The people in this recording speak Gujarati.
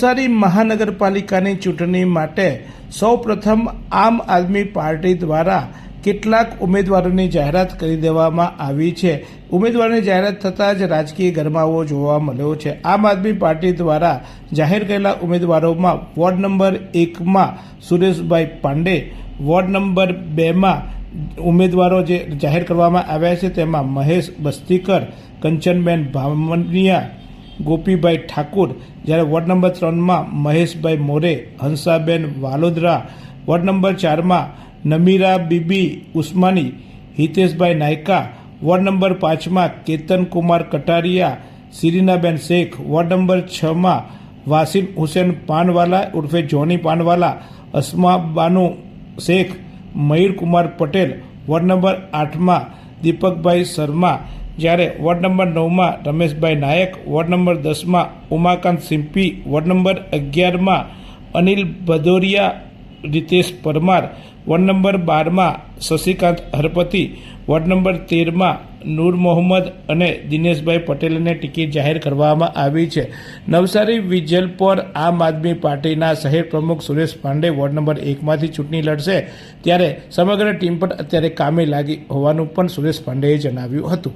નવસારી મહાનગરપાલિકાની ચૂંટણી માટે સૌપ્રથમ આમ આદમી પાર્ટી દ્વારા કેટલાક ઉમેદવારોની જાહેરાત કરી દેવામાં આવી છે। ઉમેદવારોની જાહેરાત થતાં જ રાજકીય ગરમાવો જોવા મળ્યો છે। આમ આદમી પાર્ટી દ્વારા જાહેર કરેલા ઉમેદવારોમાં વોર્ડ નંબર 1માં સુરેશભાઈ પાંડે, વોર્ડ નંબર 2માં ઉમેદવારો જે જાહેર કરવામાં આવ્યા છે તેમાં મહેશ બસ્તીકર, કંચનબેન ભામનિયા, ગોપીભાઈ ઠાકુર, જ્યારે વોર્ડ નંબર 3માં મહેશભાઈ મોરે, હંસાબેન વાલોદરા, વોર્ડ નંબર 4માં નમીરા બીબી ઉસ્માની, હિતેશભાઈ નાયકા, વોર્ડ નંબર 5માં કેતનકુમાર કટારિયા, સિરીનાબેન શેખ, વોર્ડ નંબર 6માં વાસીમ હુસેન પાનવાલા ઉર્ફે Johnny Panwala, Asma Banu Shaikh, Mayurkumar Patel, ward number 8માં દીપકભાઈ શર્મા, જ્યારે વોર્ડ નંબર 9માં રમેશભાઈ નાયક, વોર્ડ નંબર 10માં ઉમાકાંત સિમ્પી, વોર્ડ નંબર 11માં અનિલ ભદોરિયા, રીતેશ પરમાર, વોર્ડ નંબર 12માં શશિકાંત હરપતિ, વોર્ડ નંબર 13માં નૂર મોહમ્મદ અને દિનેશભાઈ પટેલને ટિકિટ જાહેર કરવામાં આવી છે। નવસારી વિજલપોર આમ આદમી પાર્ટીના શહેર પ્રમુખ સુરેશ પાંડે વોર્ડ નંબર 1માંથી ચૂંટણી લડશે, ત્યારે સમગ્ર ટીમ પણ અત્યારે કામે લાગી હોવાનું પણ સુરેશ પાંડેએ જણાવ્યું હતું।